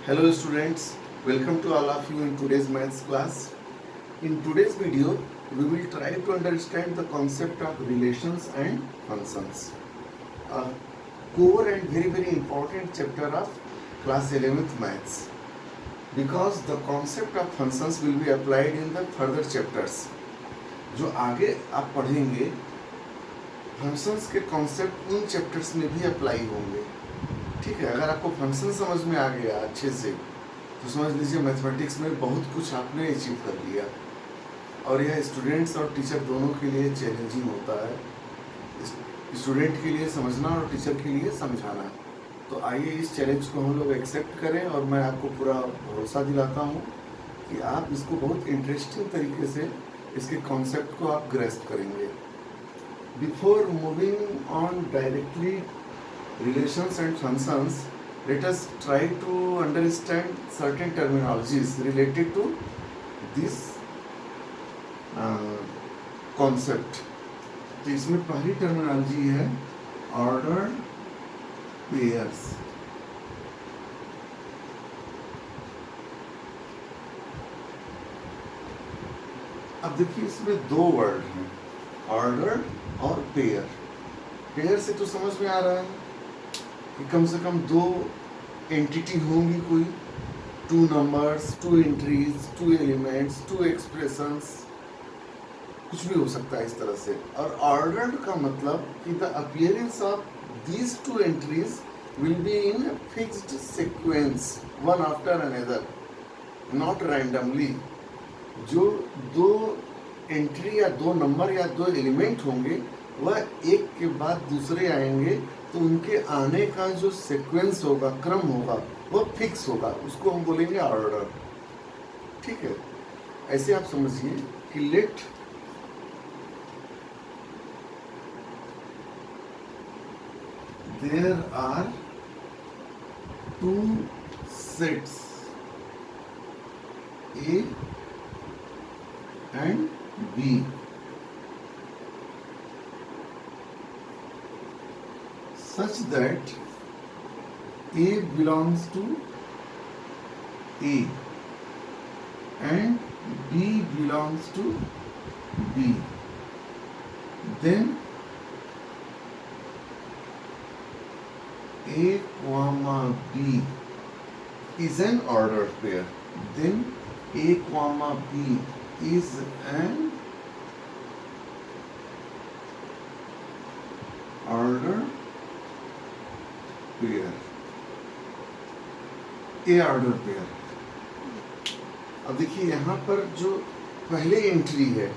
Hello students, welcome to all of you in today's maths class. In today's video, we will try to understand the concept of relations and functions. A core and very important chapter of class 11th maths. Because the concept of functions will be applied in the further chapters. जो आगे आप पढ़ेंगे functions के concept उन chapters में भी apply होंगे. ठीक है, अगर आपको फंक्शन समझ में आ गया अच्छे से तो समझ लीजिए मैथमेटिक्स में बहुत कुछ आपने अचीव कर लिया. और यह स्टूडेंट्स और टीचर दोनों के लिए चैलेंजिंग होता है, स्टूडेंट के लिए समझना और टीचर के लिए समझाना. तो आइए इस चैलेंज को हम लोग एक्सेप्ट करें और मैं आपको पूरा भरोसा दिलाता हूँ कि आप इसको बहुत इंटरेस्टिंग तरीके से इसके कॉन्सेप्ट को आप ग्रेस्प करेंगे. Before moving on directly relations and functions, let us try to understand certain terminologies related to this concept. तो इसमें पहली टर्मिनोलॉजी है ऑर्डर्ड पेयर्स. अब देखिए इसमें दो वर्ड हैं, ऑर्डर्ड और पेयर. पेयर से तो समझ में आ रहा है कि कम से कम दो एंटिटी होंगी, कोई two numbers, two entries, two elements, two expressions, कुछ भी हो सकता है इस तरह से. और ऑर्डर्ड का मतलब कि the appearance of these two entries will be in fixed sequence one after another, not randomly. जो दो एंट्री या दो नंबर या दो एलिमेंट होंगे वह एक के बाद दूसरे आएंगे, तो उनके आने का जो सीक्वेंस होगा, क्रम होगा, वो फिक्स होगा, उसको हम बोलेंगे ऑर्डर. ठीक है, ऐसे आप समझिए कि let there are two sets A and B. Such that A belongs to A and B belongs to B, then A comma B is an ordered pair. Then A comma B is an ordered pair, A order pair. अब देखिए यहाँ पर जो पहले entry है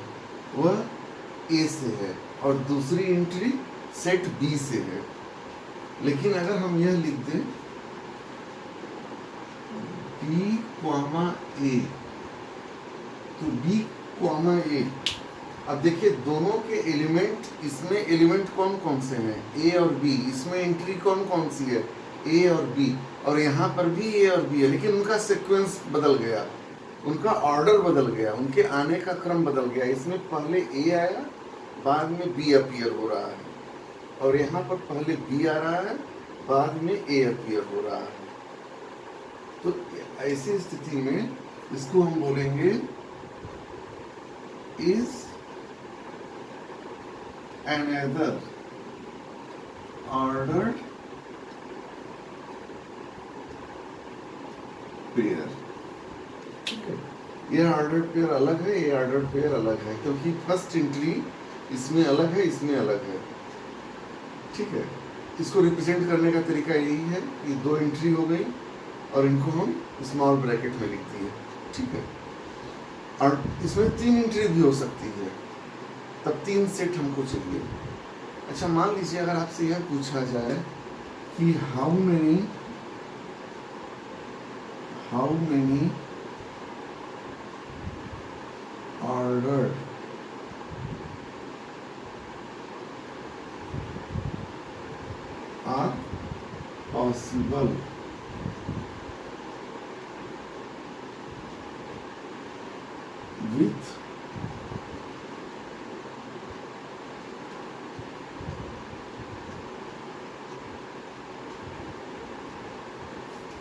वह ए से है और दूसरी एंट्री सेट बी से है. लेकिन अगर हम यह लिख दें बी क्वामा ए, तो बी क्वामा ए. अब देखिए दोनों के एलिमेंट, इसमें एलिमेंट कौन कौन से हैं, ए और बी. इसमें एंट्री कौन कौन सी है, ए और बी. और यहाँ पर भी ए और बी है, लेकिन उनका सीक्वेंस बदल गया, उनका ऑर्डर बदल गया, उनके आने का क्रम बदल गया. इसमें पहले ए आया, बाद में बी अपीयर हो रहा है, और यहाँ पर पहले बी आ रहा है, बाद में ए अपीयर हो रहा है. तो ऐसी स्थिति में इसको हम बोलेंगे इज another ordered pair. ये ऑर्डर्ड पेयर अलग है, ये ऑर्डर्ड पेयर अलग है, क्योंकि फर्स्ट एंट्री इसमें अलग है, इसमें अलग है. ठीक है, इसको रिप्रेजेंट करने का तरीका यही है कि दो एंट्री हो गई और इनको हम स्मॉल ब्रैकेट में लिख दिए. ठीक है, और इसमें तीन एंट्री भी हो सकती है, तब तीन सेट हमको चाहिए. अच्छा, मान लीजिए अगर आपसे यह पूछा जाए कि how many ordered are possible with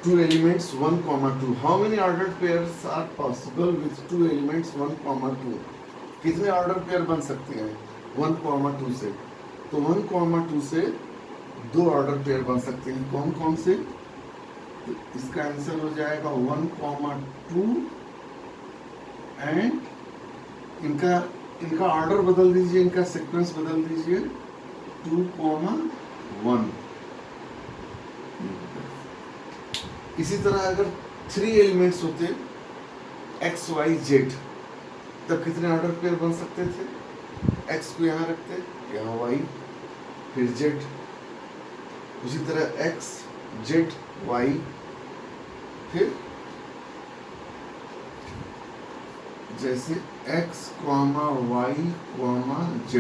two elements 1, 2. How many ordered pairs are possible with two elements 1, 2? कितने ऑर्डर पेयर बन सकते हैं 1, 2 से? तो 1, 2 से दो ऑर्डर पेयर बन सकते हैं। कौन कौन से? तो इसका आंसर हो जाएगा 1, 2 एंड इनका ऑर्डर बदल दीजिए, इनका सीक्वेंस बदल दीजिए 2, 1। इसी तरह अगर 3 एलिमेंट्स होते x, y, z, तब कितने ऑर्डर पेयर बन सकते थे? x को यहाँ रखते, यहाँ y, फिर z, उसी तरह x, z, y, फिर जैसे x, y, z,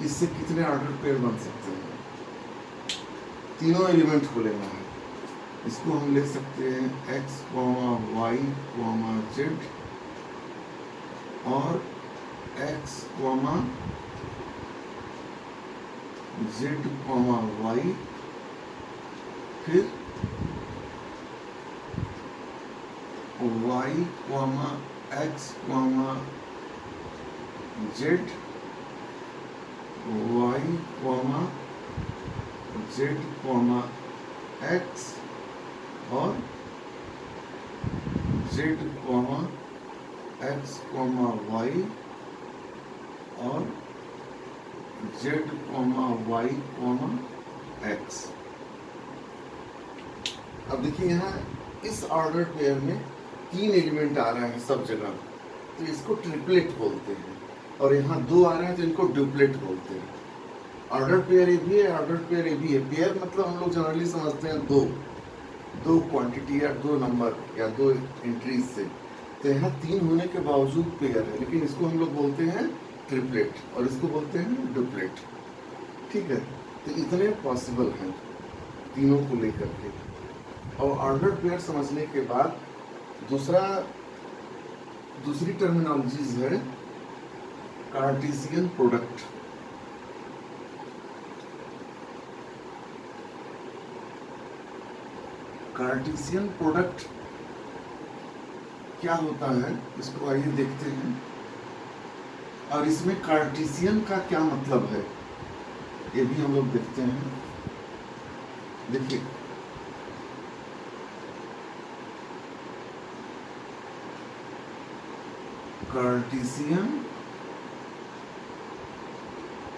इससे कितने ऑर्डर पेयर बन सकते हैं? तीनों एलिमेंट को लेना है। इसको हम लिख सकते हैं x, y, z और x, z, y, फिर y, x, z, y, z, x और z, x, y और z, y, x। अब देखिए यहाँ इस ऑर्डर पेयर में 3 एलिमेंट आ रहे हैं सब जगह, तो इसको ट्रिपलेट बोलते हैं, और यहाँ 2 आ रहे हैं तो इनको ड्यूपलेट बोलते हैं। ऑर्डर पेयर ए भी है, ऑर्डर पेयर ए भी है। पेयर मतलब हम लोग जनरली समझते हैं दो क्वांटिटी या 2 नंबर या 2 एंट्रीज से, तो यहाँ 3 होने के बावजूद पेयर है, लेकिन इसको हम लोग बोलते हैं ट्रिपलेट और इसको बोलते हैं ड्यूपलेट। ठीक है, तो इतने पॉसिबल हैं तीनों को लेकर के। और ऑर्डर पेयर समझने के बाद दूसरी टर्मिनोलॉजीज है कार्टेशियन प्रोडक्ट। कार्टेशियन प्रोडक्ट क्या होता है, इसको आइए देखते हैं। और इसमें कार्टेशियन का क्या मतलब है ये भी हम लोग देखते हैं। देखिए, कार्टेशियन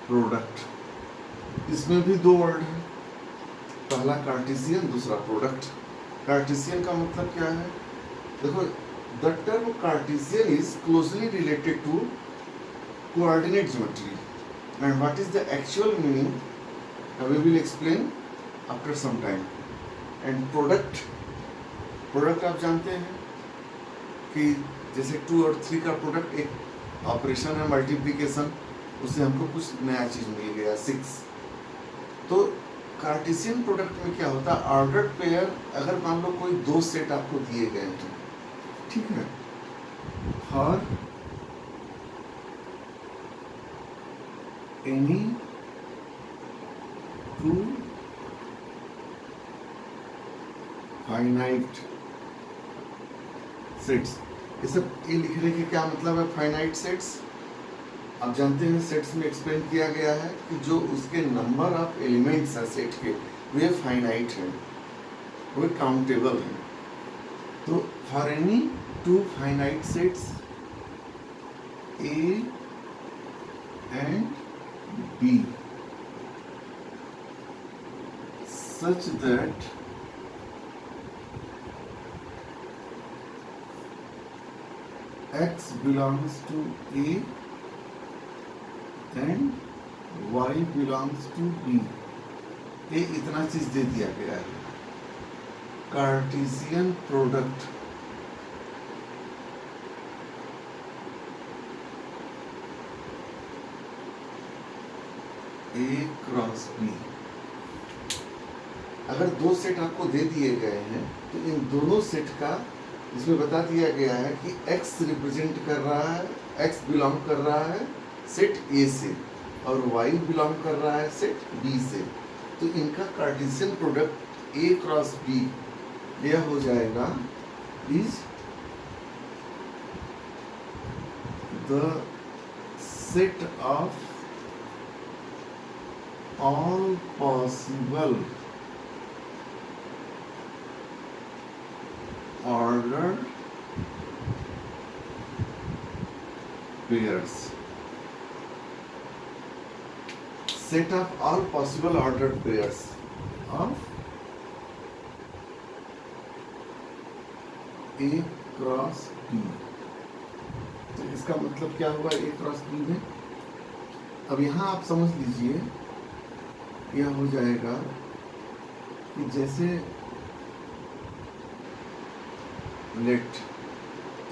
प्रोडक्ट, इसमें भी 2 वर्ड है, पहला कार्टेशियन, दूसरा प्रोडक्ट। कार्टेशियन का मतलब क्या है? देखो, the term Cartesian is closely related to coordinate geometry and what is the actual meaning we will explain after some time. And product आप जानते हैं कि जैसे 2 और 3 का प्रोडक्ट एक ऑपरेशन है मल्टीप्लिकेशन, उससे हमको कुछ नया चीज मिल गया 6। तो कार्टेशियन प्रोडक्ट में क्या होता है, ऑर्डर्ड पेयर अगर मान लो कोई 2 सेट आपको दिए गए हैं, ठीक है, फॉर एनी 2 फाइनाइट सेट्स। ये लिखने के क्या मतलब है फाइनाइट सेट्स? आप जानते हैं सेट्स में एक्सप्लेन किया गया है कि जो उसके नंबर ऑफ एलिमेंट्स हैं सेट के, वे फाइनाइट हैं, वे काउंटेबल हैं। तो for any 2 finite sets A and B such that x belongs to A and y belongs to B, ये इतना चीज दे दिया गया है। Cartesian product A cross B, अगर 2 सेट आपको दे दिए गए हैं तो इन दोनों सेट का इसमें बता दिया गया है कि x रिप्रेजेंट कर रहा है, x बिलोंग कर रहा है सेट A से और y बिलोंग कर रहा है सेट B से। तो इनका Cartesian product A cross B यह हो जाएगा is the set of all possible ordered pairs. Set of all possible ordered pairs of A cross B. तो इसका मतलब क्या हुआ A क्रॉस B में? अब यहाँ आप समझ लीजिए, यह हो जाएगा कि जैसे let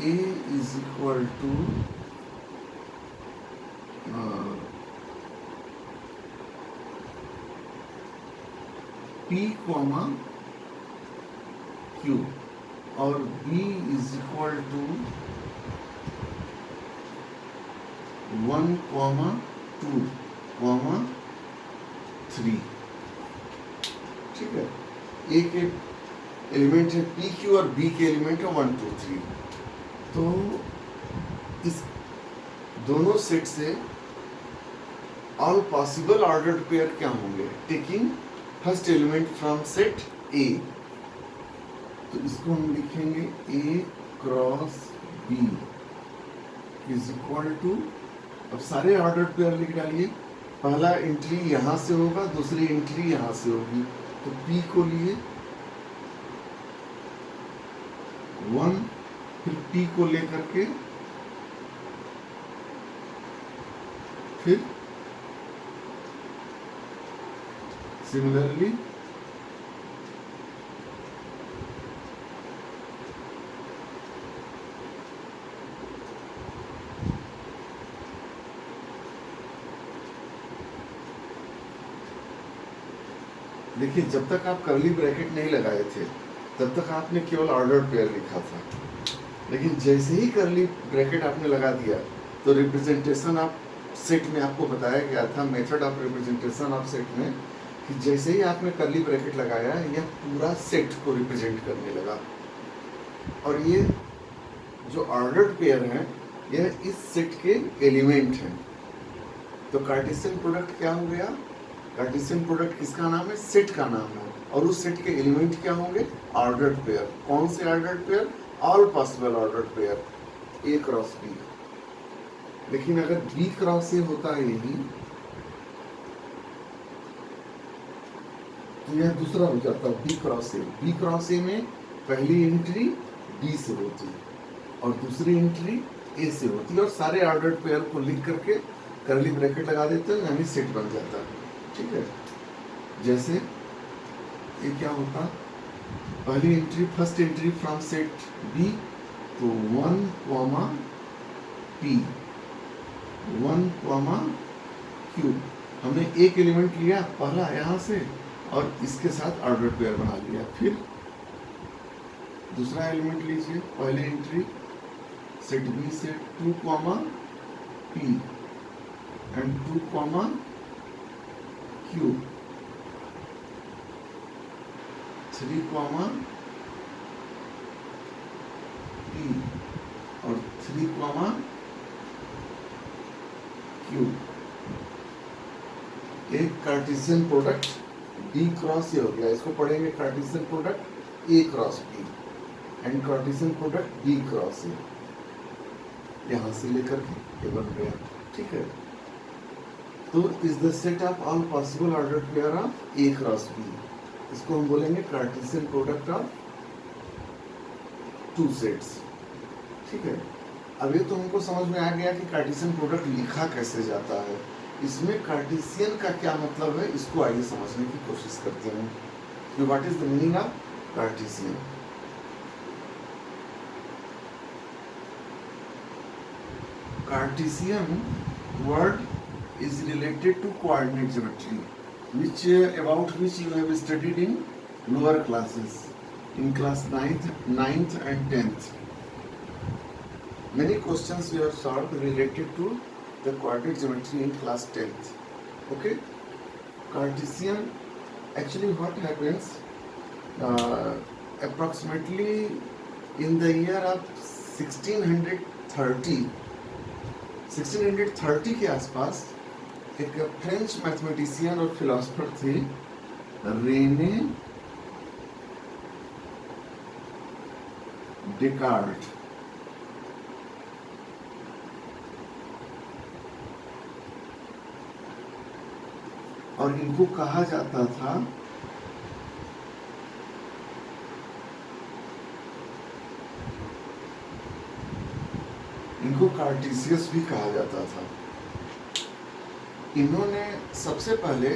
A is equal to P comma Q और B is equal to 1 comma 2 comma 3. ठीक है, ए के एलिमेंट है पी क्यू और बी के एलिमेंट है 1 2 3. तो इस दोनों सेट से ऑल पॉसिबल ऑर्डर्ड पेयर क्या होंगे, taking first element from set A. तो इसको हम लिखेंगे A cross B is equal to, अब सारे ऑर्डर्ड पेयर लिख डालिए. पहला एंट्री यहाँ से होगा, दूसरी एंट्री यहाँ से होगी. तो P को लिए 1, फिर P को लेकर के फिर सिमिलरली देखिए, जब तक आप कर्ली ब्रैकेट नहीं लगाए थे तब तक आपने केवल ऑर्डर्ड पेयर लिखा था, लेकिन जैसे ही कर्ली ब्रैकेट आपने लगा दिया तो रिप्रेजेंटेशन ऑफ सेट में आपको बताया गया था, method of representation of set में, कि जैसे ही आपने कर्ली ब्रैकेट लगाया यह पूरा सेट को रिप्रेजेंट करने लगा. और ये जो ऑर्डर्ड पेयर हैं यह इस सेट के एलिमेंट हैं. तो कार्टेशियन प्रोडक्ट क्या हो गया, कार्टेशियन प्रोडक्ट किसका नाम है, सेट का नाम है. और उस सेट के एलिमेंट क्या होंगे, ऑर्डर्ड पेयर. कौन से ordered pair, all possible ordered pair A cross B. लेकिन अगर बी क्रॉस ए होता है यही, तो यह दूसरा हो जाता है B cross A. B cross A में पहली एंट्री बी से होती और दूसरी एंट्री ए से होती, और सारे ऑर्डर्ड पेयर को लिख करके कर्ली ब्रैकेट लगा देते हैं, यानी सेट बन जाता है. ठीक है, जैसे ये क्या होता, पहली entry first entry from set B, तो 1 कॉमा पी 1 कॉमा क्यू. हमने एक एलिमेंट लिया पहला यहाँ से और इसके साथ ऑर्डर पेयर बना लिया. फिर दूसरा एलिमेंट लीजिए, पहली एंट्री सेट बी से 2 comma P and 2 comma Q, 3 comma P और 3 कॉमा क्यू. एक कार्टेशियन प्रोडक्ट B क्रॉस ए हो गया, इसको पढ़ेंगे Cartesian product A cross B and Cartesian product B cross A. यहां से लेकर के ये बन गया. ठीक है, तो is the set of all possible ordered pair of A cross B. इसको हम बोलेंगे Cartesian product of two sets. ठीक है, अब ये तो हमको समझ में आ गया कि कार्टेशियन प्रोडक्ट लिखा कैसे जाता है. इसमें कार्टेशियन का क्या मतलब है, इसको आइए समझने की कोशिश करते हैं. What is the meaning of Cartesian. Cartesian word is related to coordinate geometry, about which you have studied in lower classes, in class 9th and 10th. Many questions we have solved related to the coordinate geometry in class 10th. Okay, Cartesian, actually what happens, approximately in the year of 1630 के आसपास एक French mathematician और philosopher थे Renee Descartes. और इनको कहा जाता था इनको कार्टेशियस भी कहा जाता था। इन्होंने सबसे पहले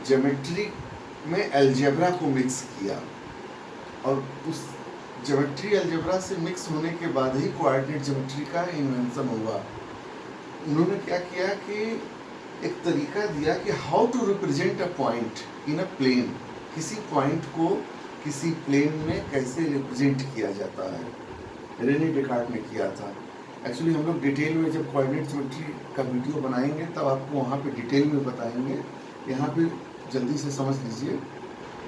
ज्योमेट्री में अलजेब्रा को मिक्स किया और उस ज्योमेट्री अलजेब्रा से मिक्स होने के बाद ही कोऑर्डिनेट ज्योमेट्री का इन्वेंशन हुआ। उन्होंने क्या किया कि एक तरीका दिया कि how to represent a point in a plane, किसी पॉइंट को किसी प्लेन में कैसे रिप्रेजेंट किया जाता है, रेने डेकार्ट ने किया था। एक्चुअली हम लोग डिटेल में जब कोऑर्डिनेट ज्योमेट्री का वीडियो बनाएंगे तब आपको वहाँ पे डिटेल में बताएंगे। यहाँ पे जल्दी से समझ लीजिए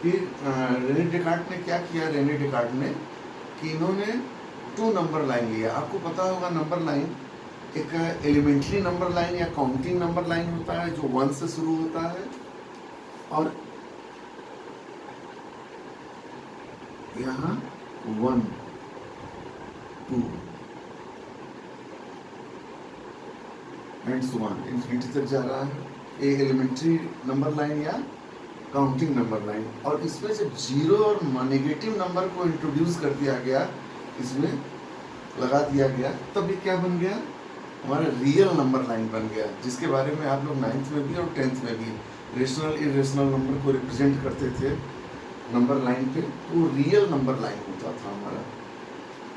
कि रेने डेकार्ट ने क्या किया। रेने डेकार्ट ने कि इन्होंने 2 नंबर लाइन लिया। आपको पता होगा नंबर लाइन एक एलिमेंट्री नंबर लाइन या काउंटिंग नंबर लाइन होता है जो 1 से शुरू होता है, और यहाँ 1 2 एंड सो ऑन इन्फिनिटी तक जा रहा है। ये एलिमेंट्री नंबर लाइन या काउंटिंग नंबर लाइन। और इसमें जब जीरो और नेगेटिव नंबर को इंट्रोड्यूस कर दिया गया, इसमें लगा दिया गया, तब ये क्या बन गया, हमारा रियल नंबर लाइन बन गया, जिसके बारे में आप लोग 9th में भी और 10th में भी रेशनल इरेशनल नंबर को रिप्रेजेंट करते थे नंबर लाइन पे, वो रियल नंबर लाइन होता था हमारा।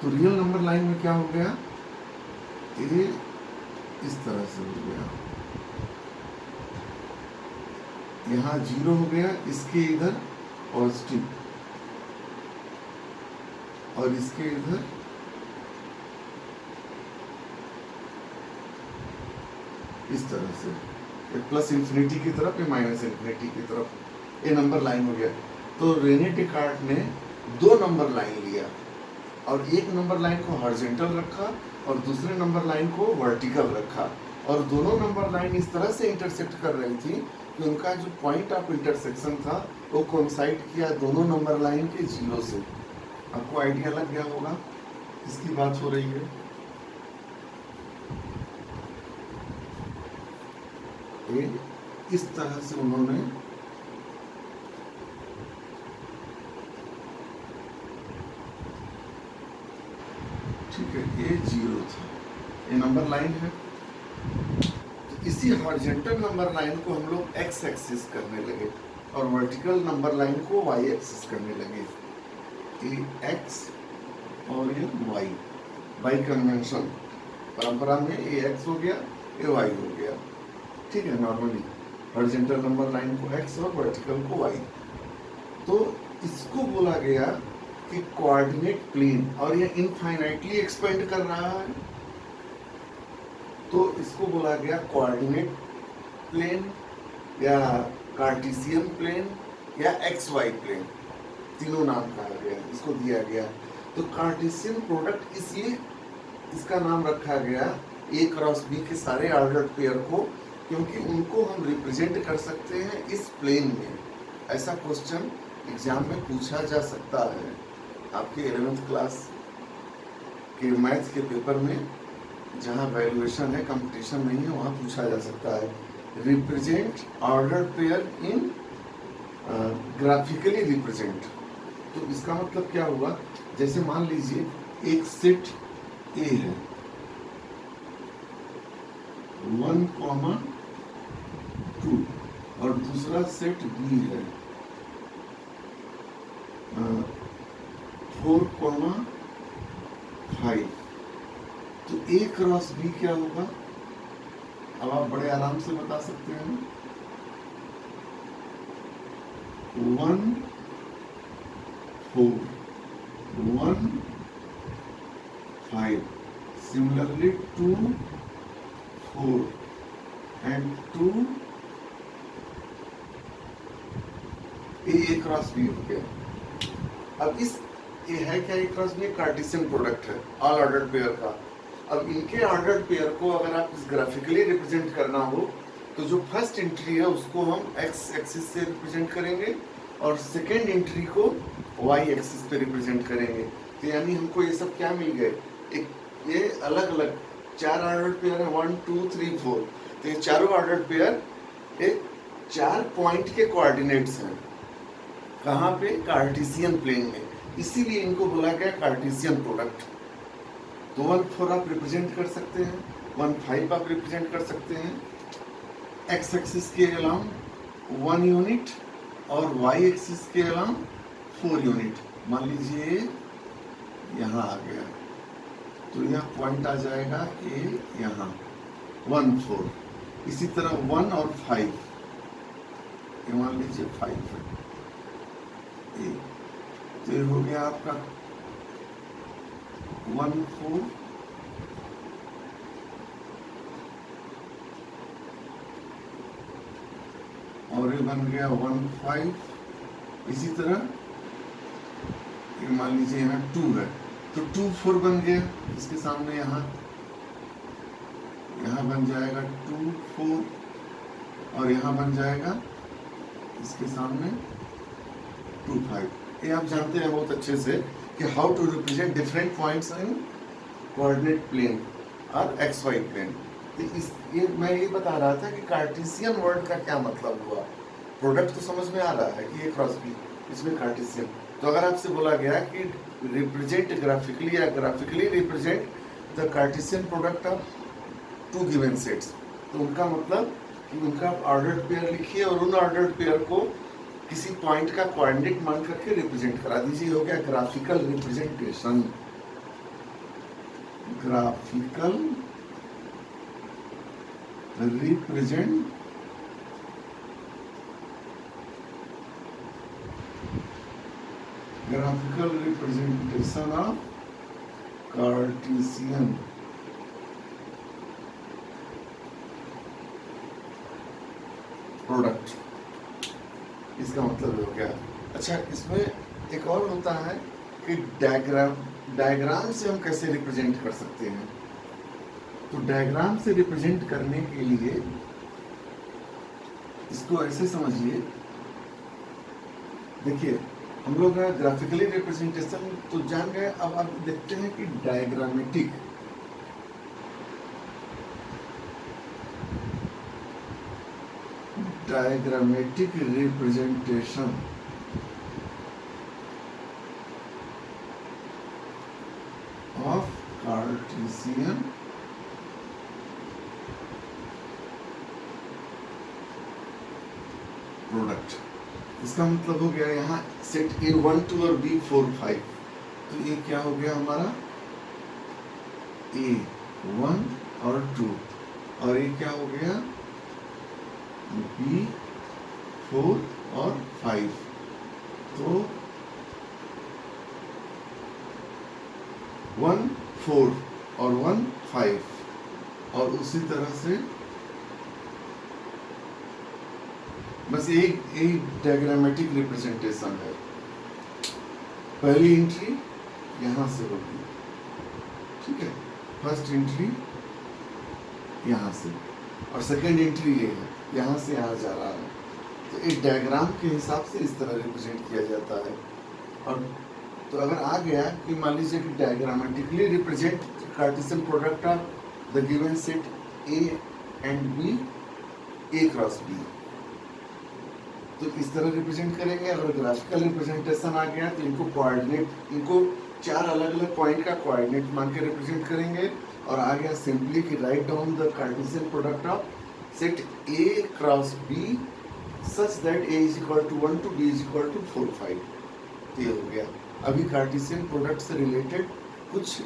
तो रियल नंबर लाइन में क्या हो गया, ये इस तरह से हो गया, यहाँ 0 हो गया, इसके इधर पॉजिटिव और इसके इधर इस तरह से, एक प्लस इन्फिनिटी की तरफ या माइनस इन्फिनिटी की तरफ, ये नंबर लाइन हो गया। तो रेने डेकार्ट ने 2 नंबर लाइन लिया और एक नंबर लाइन को हॉरिजॉन्टल रखा और दूसरे नंबर लाइन को वर्टिकल रखा, और दोनों नंबर लाइन इस तरह से इंटरसेक्ट कर रही थी कि उनका जो पॉइंट ऑफ इंटरसेक्शन था वो कोइंसाइड किया दोनों नंबर लाइन के 0 से। आपको आइडिया लग गया होगा किसकी बात हो रही है। ये इस तरह से उन्होंने ठीक है, ये 0 था, ये नंबर लाइन है। तो इसी हॉरिजॉन्टल नंबर लाइन को हम लोग एक्स एक्सिस करने लगे और वर्टिकल नंबर लाइन को वाई एक्सिस करने लगे। ये एक्स और ये वाई, बाई कन्वेंशन परंपरा में ये एक्स हो गया, ये वाई हो गया, ठीक है। नॉर्मली हॉरिजॉन्टल नंबर लाइन को एक्स और वर्टिकल को वाई। तो इसको बोला गया कि कोऑर्डिनेट प्लेन, और ये इनफाइनाइटली एक्सपेंड कर रहा है, तो इसको बोला गया कोऑर्डिनेट प्लेन या कार्टेशियन प्लेन या एक्स वाई प्लेन, तीनों नाम कहा गया, इसको दिया गया। तो कार्टेशियन प्रोडक्ट इसलिए इसका नाम रखा गया A क्रॉस B के सारे ऑर्डर्ड पेयर को, क्योंकि उनको हम रिप्रेजेंट कर सकते हैं इस प्लेन में। ऐसा क्वेश्चन एग्जाम में पूछा जा सकता है आपके 11th क्लास के मैथ के पेपर में, जहाँ वैल्यूएशन है, कंपटीशन नहीं है, वहाँ पूछा जा सकता है। रिप्रेजेंट ऑर्डर्ड पेयर इन ग्राफिकली रिप्रेजेंट। तो इसका मतलब क्या हुआ, जैसे मान लीजिए एक सेट ए है 1, 2 और दूसरा सेट बी है 4, 5। तो A क्रॉस B क्या होगा, अब आप बड़े आराम से बता सकते हैं। 1, 4, 1, 5, similarly 2, 4 and 2 A cross B हो गया। अब इस ये है क्या, एक क्रॉस बी कार्टेशियन प्रोडक्ट है ऑल ऑर्डर्ड पेयर का। अब इनके ऑर्डर्ड पेयर को अगर आप ग्राफिकली रिप्रेजेंट करना हो तो जो फर्स्ट एंट्री है उसको हम एक्स एक्सिस से रिप्रेजेंट करेंगे और सेकेंड एंट्री को वाई एक्सिस पे रिप्रेजेंट करेंगे। तो यानी हमको ये सब क्या मिल गए, एक ये अलग अलग 4 ऑर्डर्ड पेयर है, 1 2 3 4। तो ये चारों ऑर्डर्ड पेयर एक 4 पॉइंट के कोऑर्डिनेट्स हैं। कहाँ पे, कार्टेशियन प्लेन में, इसीलिए इनको बोला गया कार्टेशियन प्रोडक्ट। तो 1 4 आप रिप्रेजेंट कर सकते हैं, 1 5 आप रिप्रेजेंट कर सकते हैं एक्स एक्सिस के अलाउंग 1 यूनिट और वाई एक्सिस के अलाउंग 4 यूनिट। मान लीजिए यहाँ आ गया तो यह पॉइंट आ जाएगा ए, यहाँ 1 4। इसी तरह 1 और 5, ये मान लीजिए 5 है ए, तो ये हो गया आपका 1 4 और ये बन गया 1 5। इसी तरह ये मान लीजिए यहाँ 2 है तो 2 4 बन गया, इसके सामने यहाँ बन जाएगा 2 4 और यहाँ बन जाएगा इसके सामने 2 5। ये आप जानते हैं बहुत अच्छे से कि how to represent different points in coordinate plane और एक्स वाई प्लेन। ये मैं ये बता रहा था कि कार्टेशियन वर्ड का क्या मतलब हुआ। प्रोडक्ट तो समझ में आ रहा है कि ये क्रॉस बी, इसमें कार्टेशियन। तो अगर आपसे बोला गया कि रिप्रेजेंट ग्राफिकली या graphically represent the Cartesian product of 2 given sets, तो उनका मतलब कि उनका ऑर्डर्ड पेयर लिखिए और उन ऑर्डर्ड पेयर को किसी पॉइंट का कोऑर्डिनेट मान करके रिप्रेजेंट करा दीजिए। हो गया graphical representation. Graphical represent graphical representation of Cartesian product, इसका मतलब हो गया। अच्छा, इसमें एक और होता है कि डायग्राम से हम कैसे रिप्रेजेंट कर सकते हैं। तो डायग्राम से रिप्रेजेंट करने के लिए इसको ऐसे समझिए, देखिए हम लोग ग्राफिकली रिप्रेजेंटेशन तो जान गए। अब आप देखते हैं कि diagrammatic representation of Cartesian product. इसका मतलब हो गया यहाँ सेट ए 1 2 और बी 4 5। तो ये क्या हो गया हमारा ए 1 और 2 और ये क्या हो गया बी 4 और 5। तो 1 4 और 1 5 और उसी तरह से बस एक डायग्रामेटिक रिप्रेजेंटेशन है। पहली एंट्री यहाँ से होगी, ठीक है, फर्स्ट एंट्री यहाँ से और सेकेंड एंट्री ये है, यहाँ से यहाँ जा रहा है। तो एक डायग्राम के हिसाब से इस तरह रिप्रेजेंट किया जाता है। और तो अगर आ गया कि मान लीजिए कि diagrammatically represent Cartesian product of the given set A and B, A cross B, तो इस तरह रिप्रेजेंट करेंगे। अगर ग्राफिकल रिप्रेजेंटेशन आ गया तो इनको कोऑर्डिनेट, इनको 4 अलग अलग पॉइंट का कोऑर्डिनेट मान के रिप्रेजेंट करेंगे। और आ गया सिंपली कि write down the Cartesian product of set A cross B such that A is equal to 1 2 B is equal to 4 5। ये हो गया। अभी कार्टेशियन प्रोडक्ट से रिलेटेड कुछ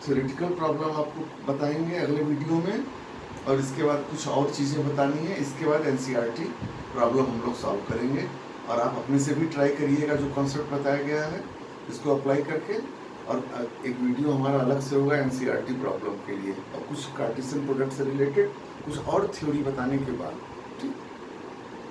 थ्योरेटिकल प्रॉब्लम आपको बताएंगे अगले वीडियो में, और इसके बाद कुछ और चीज़ें बतानी है। इसके बाद एनसीईआरटी प्रॉब्लम हम लोग सॉल्व करेंगे और आप अपने से भी ट्राई करिएगा जो कॉन्सेप्ट बताया गया है इसको अप्लाई करके। और एक वीडियो हमारा अलग से होगा एनसीईआरटी प्रॉब्लम के लिए और कुछ कार्टेशियन प्रोडक्ट से रिलेटेड कुछ और थ्योरी बताने के बाद।